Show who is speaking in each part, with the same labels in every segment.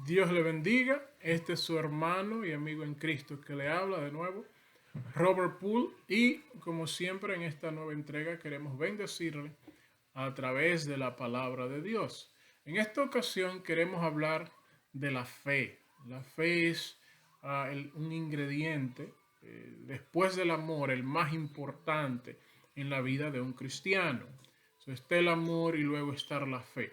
Speaker 1: Dios le bendiga. Este es su hermano y amigo en Cristo que le habla de nuevo, Robert Poole. Y como siempre en esta nueva entrega queremos bendecirle a través de la palabra de Dios. En esta ocasión queremos hablar de la fe. La fe es un ingrediente, después del amor, el más importante en la vida de un cristiano. Está el amor y luego está la fe.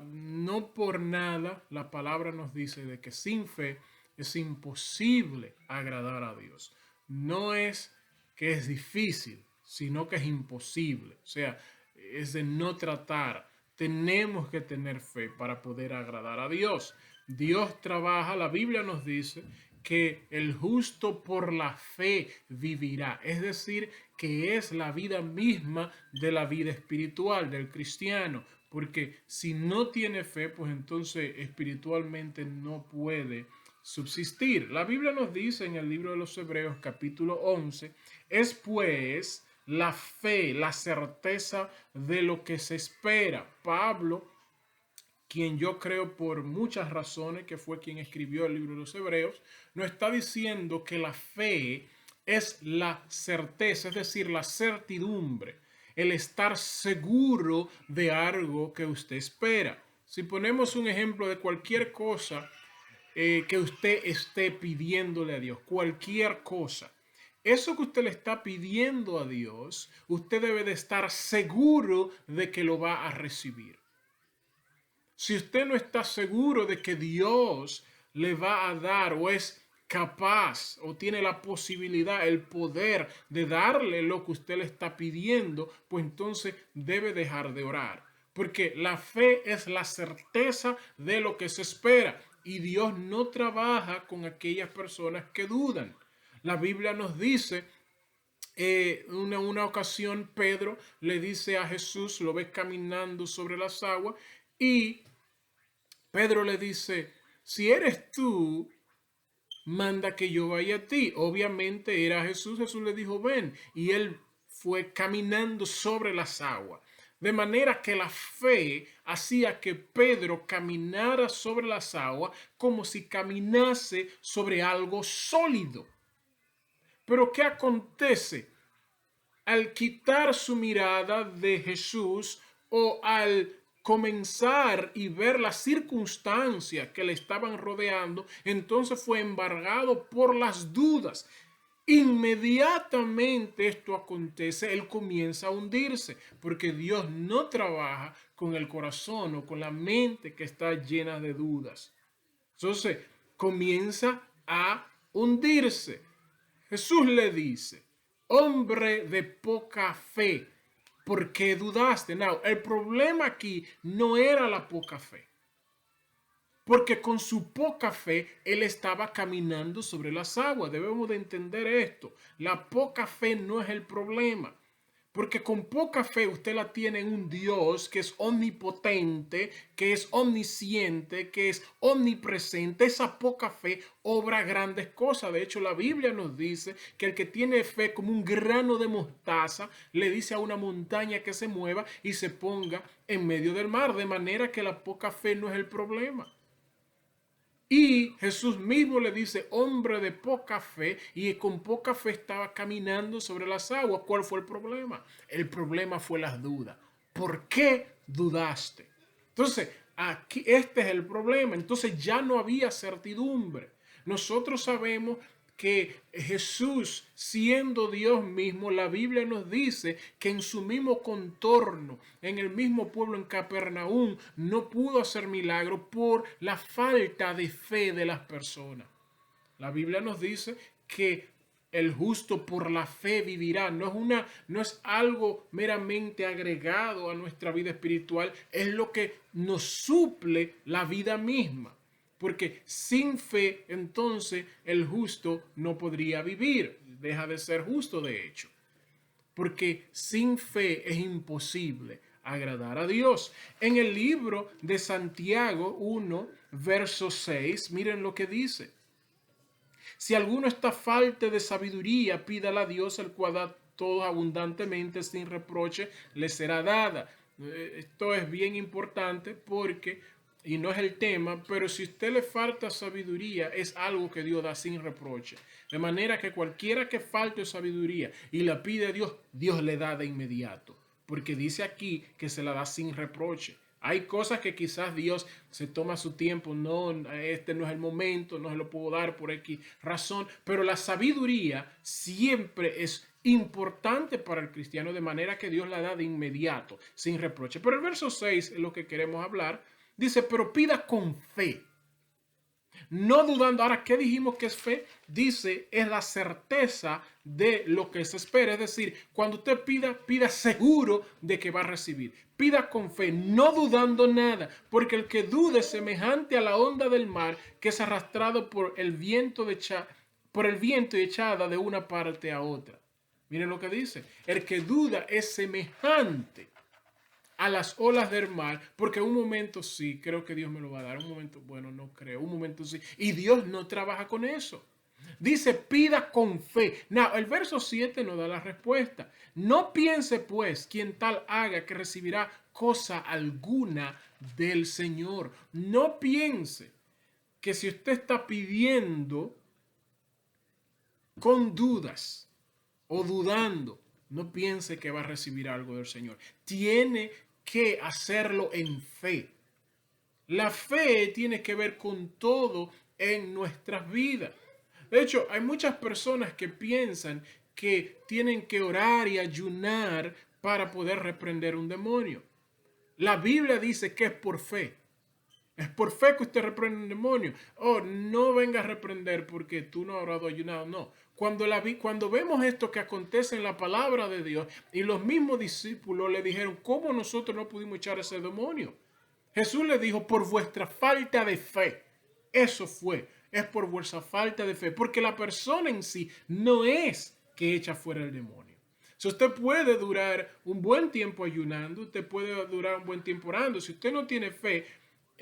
Speaker 1: No por nada la palabra nos dice de que sin fe es imposible agradar a Dios. No es que es difícil, sino que es imposible. O sea, es de no tratar. Tenemos que tener fe para poder agradar a Dios. Dios trabaja, la Biblia nos dice que el justo por la fe vivirá. Es decir, que es la vida misma de la vida espiritual del cristiano. Porque si no tiene fe, pues entonces espiritualmente no puede subsistir. La Biblia nos dice en el libro de los Hebreos capítulo 11, es pues la fe, la certeza de lo que se espera. Pablo, quien yo creo por muchas razones que fue quien escribió el libro de los Hebreos, nos está diciendo que la fe es la certeza, es decir, la certidumbre, el estar seguro de algo que usted espera. Si ponemos un ejemplo de cualquier cosa que usted esté pidiéndole a Dios, cualquier cosa, eso que usted le está pidiendo a Dios, usted debe de estar seguro de que lo va a recibir. Si usted no está seguro de que Dios le va a dar o es capaz o tiene la posibilidad, el poder de darle lo que usted le está pidiendo, pues entonces debe dejar de orar. Porque la fe es la certeza de lo que se espera y Dios no trabaja con aquellas personas que dudan. La Biblia nos dice una ocasión Pedro le dice a Jesús, lo ve caminando sobre las aguas y Pedro le dice, si eres tú, manda que yo vaya a ti. Obviamente era Jesús. Jesús le dijo, ven. Y él fue caminando sobre las aguas. De manera que la fe hacía que Pedro caminara sobre las aguas como si caminase sobre algo sólido. Pero ¿qué acontece? Al quitar su mirada de Jesús o al comenzar y ver las circunstancias que le estaban rodeando, entonces fue embargado por las dudas. Inmediatamente esto acontece, él comienza a hundirse, porque Dios no trabaja con el corazón o con la mente que está llena de dudas. Entonces comienza a hundirse. Jesús le dice, hombre de poca fe, ¿por qué dudaste? No, el problema aquí no era la poca fe, porque con su poca fe él estaba caminando sobre las aguas. Debemos de entender esto. La poca fe no es el problema. Porque con poca fe usted la tiene en un Dios que es omnipotente, que es omnisciente, que es omnipresente. Esa poca fe obra grandes cosas. De hecho, la Biblia nos dice que el que tiene fe como un grano de mostaza le dice a una montaña que se mueva y se ponga en medio del mar. De manera que la poca fe no es el problema. Y Jesús mismo le dice, hombre de poca fe, y con poca fe estaba caminando sobre las aguas. ¿Cuál fue el problema? El problema fue las dudas. ¿Por qué dudaste? Entonces, aquí este es el problema. Entonces ya no había certidumbre. Nosotros sabemos que Jesús, siendo Dios mismo, la Biblia nos dice que en su mismo contorno, en el mismo pueblo, en Capernaum, no pudo hacer milagro por la falta de fe de las personas. La Biblia nos dice que el justo por la fe vivirá. No es algo meramente agregado a nuestra vida espiritual, es lo que nos suple la vida misma. Porque sin fe, entonces, el justo no podría vivir. Deja de ser justo, de hecho. Porque sin fe es imposible agradar a Dios. En el libro de Santiago 1, verso 6, miren lo que dice. Si alguno está falta de sabiduría, pídala a Dios, el cual da todo abundantemente, sin reproche, le será dada. Esto es bien importante porque y no es el tema, pero si a usted le falta sabiduría, es algo que Dios da sin reproche. De manera que cualquiera que falte sabiduría y la pide a Dios, Dios le da de inmediato. Porque dice aquí que se la da sin reproche. Hay cosas que quizás Dios se toma su tiempo, no, este no es el momento, no se lo puedo dar por X razón, pero la sabiduría siempre es importante para el cristiano, de manera que Dios la da de inmediato, sin reproche. Pero el verso 6 es lo que queremos hablar. Dice, pero pida con fe, no dudando. Ahora, ¿qué dijimos que es fe? Dice, es la certeza de lo que se espera. Es decir, cuando usted pida, pida seguro de que va a recibir. Pida con fe, no dudando nada, porque el que dude es semejante a la onda del mar que es arrastrado por el viento y echada de una parte a otra. Miren lo que dice. El que duda es semejante a las olas del mar, porque un momento sí, creo que Dios me lo va a dar, un momento, bueno, no creo, un momento sí, y Dios no trabaja con eso. Dice, pida con fe. Now, el verso 7 nos da la respuesta. No piense pues quien tal haga que recibirá cosa alguna del Señor. No piense que si usted está pidiendo con dudas o dudando, no piense que va a recibir algo del Señor. Tiene que hacerlo en fe. La fe tiene que ver con todo en nuestras vidas. De hecho, hay muchas personas que piensan que tienen que orar y ayunar para poder reprender un demonio. La Biblia dice que es por fe. Es por fe que usted reprende un demonio. Oh, no venga a reprender porque tú no has orado ayunado. No. Cuando vemos esto que acontece en la palabra de Dios y los mismos discípulos le dijeron, ¿cómo nosotros no pudimos echar ese demonio? Jesús le dijo, por vuestra falta de fe. Eso fue. Es por vuestra falta de fe. Porque la persona en sí no es que echa fuera el demonio. Si usted puede durar un buen tiempo ayunando, usted puede durar un buen tiempo orando. Si usted no tiene fe,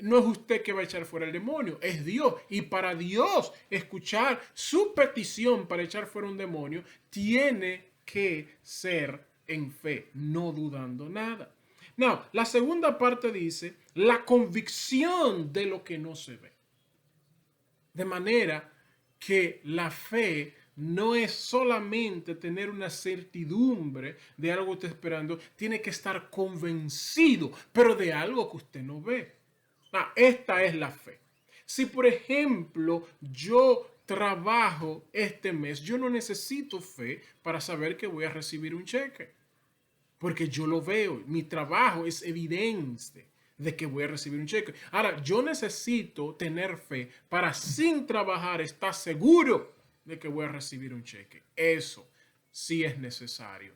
Speaker 1: no es usted que va a echar fuera el demonio, es Dios. Y para Dios escuchar su petición para echar fuera un demonio, tiene que ser en fe, no dudando nada. No, la segunda parte dice la convicción de lo que no se ve. De manera que la fe no es solamente tener una certidumbre de algo que usted está esperando, tiene que estar convencido, pero de algo que usted no ve. Esta es la fe. Si, por ejemplo, yo trabajo este mes, yo no necesito fe para saber que voy a recibir un cheque. Porque yo lo veo, mi trabajo es evidente de que voy a recibir un cheque. Ahora, yo necesito tener fe para sin trabajar estar seguro de que voy a recibir un cheque. Eso sí es necesario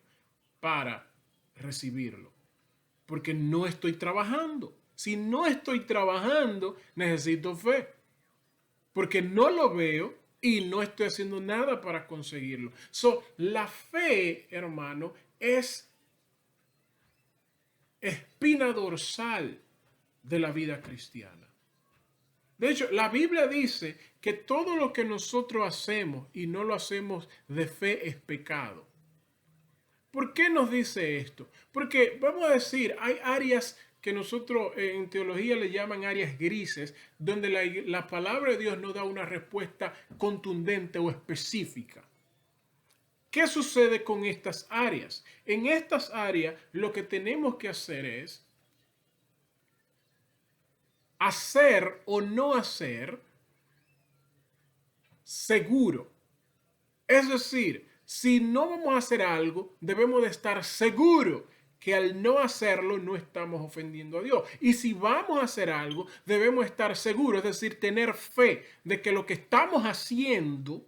Speaker 1: para recibirlo. Porque no estoy trabajando. Si no estoy trabajando, necesito fe. Porque no lo veo y no estoy haciendo nada para conseguirlo. La fe, hermano, es espina dorsal de la vida cristiana. De hecho, la Biblia dice que todo lo que nosotros hacemos y no lo hacemos de fe es pecado. ¿Por qué nos dice esto? Porque vamos a decir, hay áreas que nosotros en teología le llaman áreas grises, donde la palabra de Dios no da una respuesta contundente o específica. ¿Qué sucede con estas áreas? En estas áreas lo que tenemos que hacer es hacer o no hacer seguro. Es decir, si no vamos a hacer algo, debemos de estar seguros que al no hacerlo no estamos ofendiendo a Dios. Y si vamos a hacer algo, debemos estar seguros, es decir, tener fe de que lo que estamos haciendo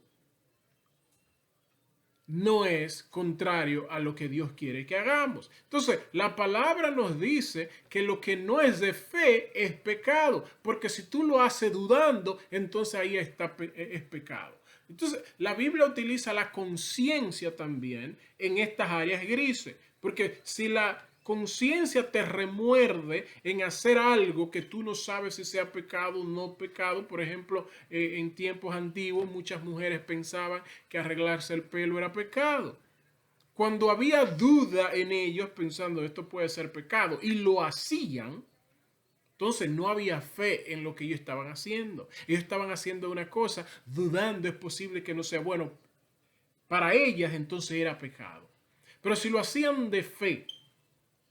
Speaker 1: no es contrario a lo que Dios quiere que hagamos. Entonces, la palabra nos dice que lo que no es de fe es pecado, porque si tú lo haces dudando, entonces ahí es pecado. Entonces, la Biblia utiliza la conciencia también en estas áreas grises, porque si la conciencia te remuerde en hacer algo que tú no sabes si sea pecado o no pecado. Por ejemplo, en tiempos antiguos muchas mujeres pensaban que arreglarse el pelo era pecado. Cuando había duda en ellos pensando esto puede ser pecado y lo hacían, Entonces no había fe en lo que ellos estaban haciendo. Ellos estaban haciendo una cosa, dudando, es posible que no sea bueno. Para ellas entonces era pecado. Pero si lo hacían de fe,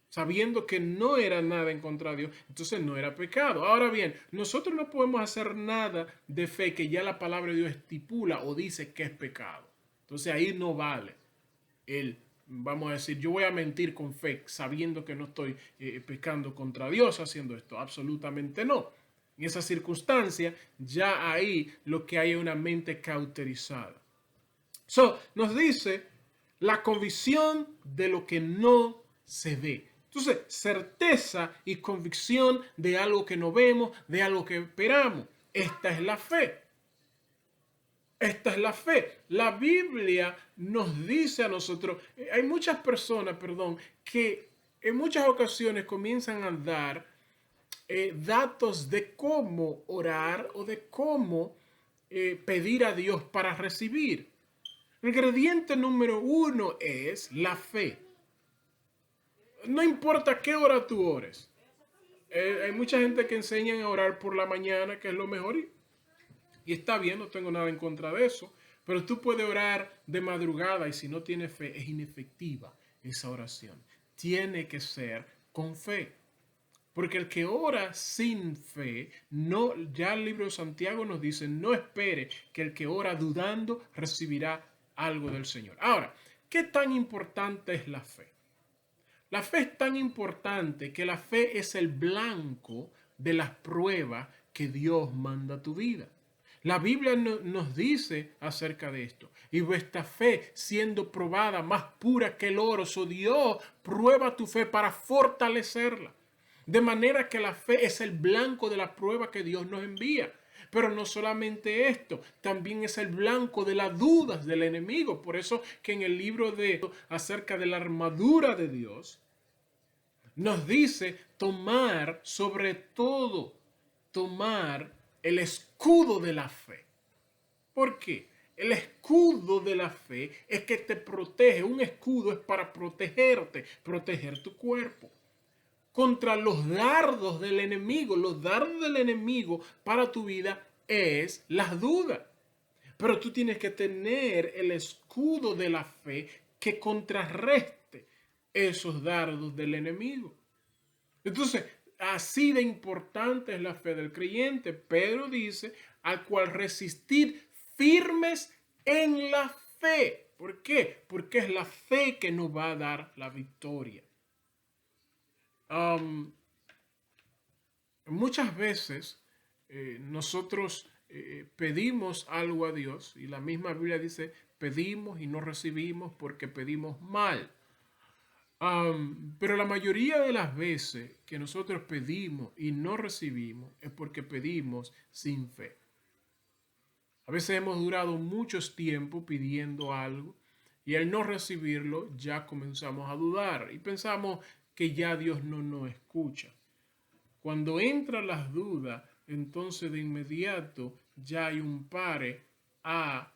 Speaker 1: sabiendo que no era nada en contra de Dios, entonces no era pecado. Ahora bien, nosotros no podemos hacer nada de fe que ya la palabra de Dios estipula o dice que es pecado. Entonces ahí no vale el, vamos a decir, yo voy a mentir con fe sabiendo que no estoy pecando contra Dios haciendo esto. Absolutamente no. En esa circunstancia, ya ahí lo que hay es una mente cauterizada. Nos dice la convicción de lo que no se ve. Entonces, certeza y convicción de algo que no vemos, de algo que esperamos. Esta es la fe. Esta es la fe. La Biblia nos dice a nosotros, hay muchas personas, que en muchas ocasiones comienzan a dar datos de cómo orar o de cómo pedir a Dios para recibir. El ingrediente número 1 es la fe. No importa qué hora tú ores. Hay mucha gente que enseñan a orar por la mañana, que es lo mejor. Y está bien, no tengo nada en contra de eso. Pero tú puedes orar de madrugada y si no tienes fe, es inefectiva esa oración. Tiene que ser con fe. Porque el que ora sin fe, no, ya el libro de Santiago nos dice, no espere que el que ora dudando recibirá algo del Señor. Ahora, ¿qué tan importante es la fe? La fe es tan importante que la fe es el blanco de las pruebas que Dios manda a tu vida. La Biblia nos dice acerca de esto. Y vuestra fe siendo probada más pura que el oro, Dios prueba tu fe para fortalecerla. De manera que la fe es el blanco de la prueba que Dios nos envía. Pero no solamente esto, también es el blanco de las dudas del enemigo. Por eso que en el libro de acerca de la armadura de Dios, nos dice tomar sobre todo, tomar el escudo de la fe. ¿Por qué? El escudo de la fe es que te protege. Un escudo es para protegerte, proteger tu cuerpo contra los dardos del enemigo. Los dardos del enemigo para tu vida es las dudas. Pero tú tienes que tener el escudo de la fe que contrarreste esos dardos del enemigo. Entonces, así de importante es la fe del creyente. Pedro dice, al cual resistir firmes en la fe. ¿Por qué? Porque es la fe que nos va a dar la victoria. Muchas veces nosotros pedimos algo a Dios y la misma Biblia dice pedimos y no recibimos porque pedimos mal. Pero la mayoría de las veces que nosotros pedimos y no recibimos es porque pedimos sin fe. A veces hemos durado muchos tiempos pidiendo algo y al no recibirlo ya comenzamos a dudar y pensamos que ya Dios no nos escucha. Cuando entran las dudas, entonces de inmediato ya hay un pare a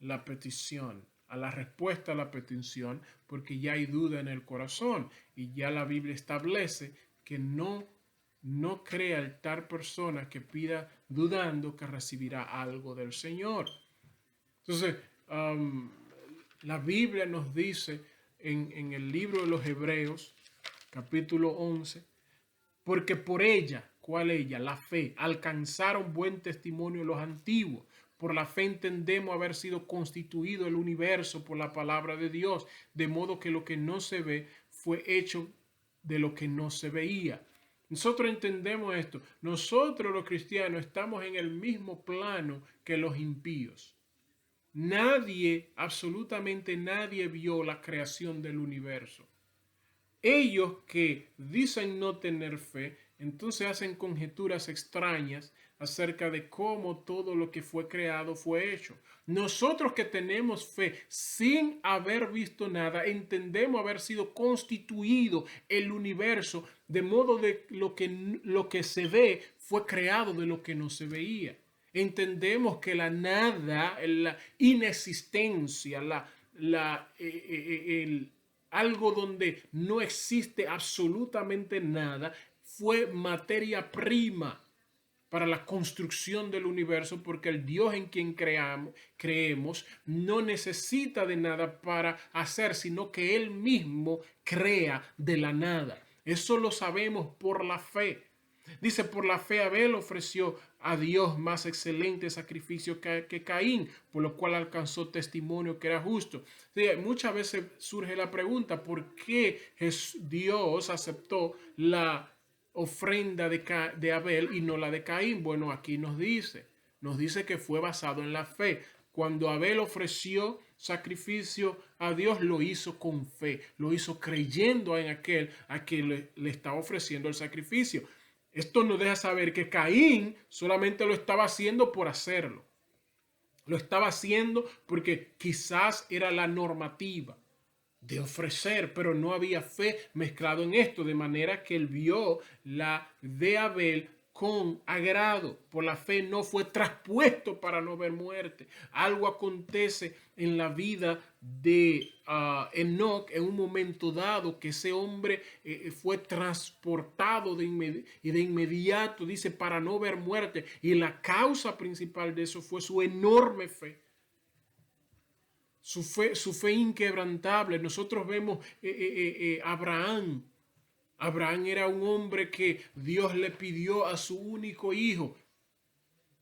Speaker 1: la petición, a la respuesta a la petición, porque ya hay duda en el corazón y ya la Biblia establece que no crea el tal persona que pida dudando que recibirá algo del Señor. Entonces, la Biblia nos dice en el libro de los Hebreos, capítulo 11, porque por ella, ¿cuál ella? La fe, alcanzaron buen testimonio los antiguos. Por la fe entendemos haber sido constituido el universo por la palabra de Dios, de modo que lo que no se ve fue hecho de lo que no se veía. Nosotros entendemos esto. Nosotros los cristianos estamos en el mismo plano que los impíos. Nadie, absolutamente nadie vio la creación del universo. Ellos que dicen no tener fe, entonces hacen conjeturas extrañas acerca de cómo todo lo que fue creado fue hecho. Nosotros que tenemos fe sin haber visto nada, entendemos haber sido constituido el universo de modo de lo que se ve fue creado de lo que no se veía. Entendemos que la nada, la inexistencia, algo donde no existe absolutamente nada, fue materia prima para la construcción del universo, porque el Dios en quien creemos no necesita de nada para hacer, sino que Él mismo crea de la nada. Eso lo sabemos por la fe. Dice, por la fe Abel ofreció a Dios más excelente sacrificio que Caín, por lo cual alcanzó testimonio que era justo. Sí, muchas veces surge la pregunta, ¿por qué Dios aceptó la ofrenda de Abel y no la de Caín? Bueno, aquí nos dice que fue basado en la fe. Cuando Abel ofreció sacrificio a Dios, lo hizo con fe, lo hizo creyendo en aquel a quien le estaba ofreciendo el sacrificio. Esto nos deja saber que Caín solamente lo estaba haciendo por hacerlo. Lo estaba haciendo porque quizás era la normativa de ofrecer, pero no había fe mezclado en esto, de manera que él vio la de Abel con agrado. Por la fe no fue traspuesto para no ver muerte. Algo acontece en la vida de Enoc en un momento dado, que ese hombre fue transportado de inmediato, dice, para no ver muerte. Y la causa principal de eso fue su enorme fe. Su fe inquebrantable. Nosotros vemos Abraham. Abraham era un hombre que Dios le pidió a su único hijo.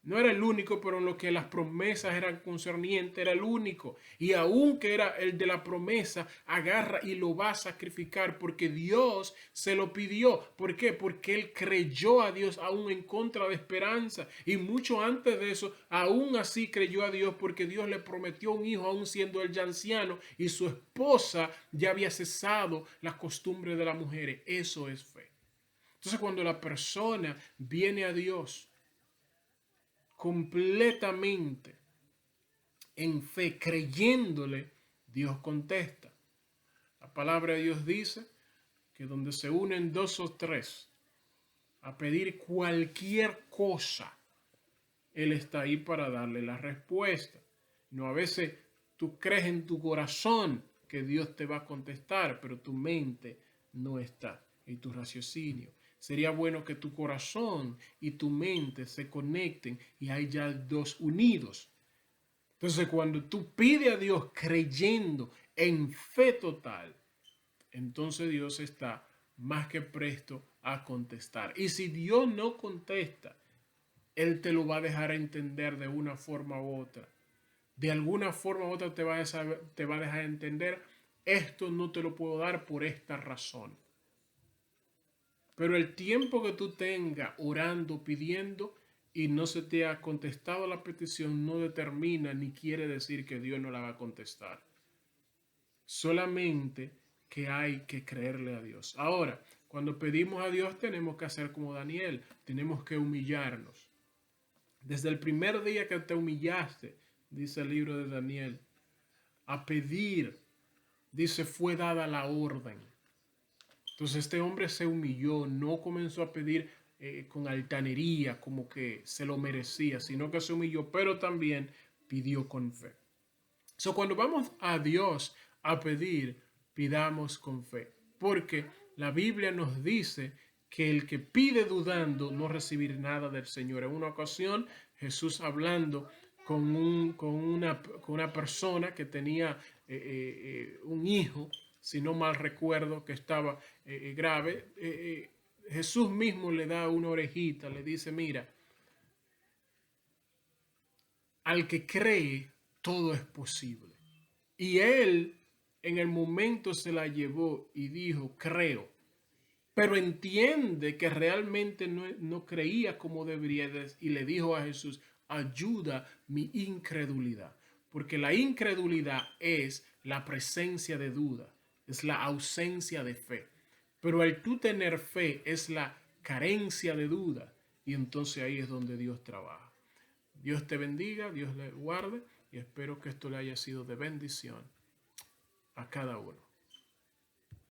Speaker 1: No era el único, pero en lo que las promesas eran concernientes, era el único. Y aunque era el de la promesa, agarra y lo va a sacrificar porque Dios se lo pidió. ¿Por qué? Porque él creyó a Dios aún en contra de esperanza. Y mucho antes de eso, aún así creyó a Dios porque Dios le prometió un hijo aún siendo él ya anciano y su esposa ya había cesado las costumbres de las mujeres. Eso es fe. Entonces, cuando la persona viene a Dios completamente en fe, creyéndole, Dios contesta. La palabra de Dios dice que donde se unen dos o tres a pedir cualquier cosa, Él está ahí para darle la respuesta. No, a veces tú crees en tu corazón que Dios te va a contestar, pero tu mente no está, y tu raciocinio. Sería bueno que tu corazón y tu mente se conecten y hay ya dos unidos. Entonces, cuando tú pides a Dios creyendo en fe total, entonces Dios está más que presto a contestar. Y si Dios no contesta, Él te lo va a dejar entender de una forma u otra. De alguna forma u otra te va a dejar entender, esto no te lo puedo dar por esta razón. Pero el tiempo que tú tengas orando, pidiendo y no se te ha contestado la petición, no determina ni quiere decir que Dios no la va a contestar. Solamente que hay que creerle a Dios. Ahora, cuando pedimos a Dios tenemos que hacer como Daniel, tenemos que humillarnos. Desde el primer día que te humillaste, dice el libro de Daniel, a pedir, dice, fue dada la orden. Entonces este hombre se humilló, no comenzó a pedir con altanería como que se lo merecía, sino que se humilló, pero también pidió con fe. So, cuando vamos a Dios a pedir, pidamos con fe, porque la Biblia nos dice que el que pide dudando no recibirá nada del Señor. En una ocasión, Jesús hablando con una persona que tenía un hijo, si no mal recuerdo, que estaba grave, Jesús mismo le da una orejita, le dice, mira, al que cree, todo es posible. Y él en el momento se la llevó y dijo, creo, pero entiende que realmente no creía como debería, y le dijo a Jesús, ayuda mi incredulidad, porque la incredulidad es la presencia de duda, es la ausencia de fe, pero el tú tener fe es la carencia de duda, y entonces ahí es donde Dios trabaja. Dios te bendiga, Dios le guarde, y espero que esto le haya sido de bendición a cada uno.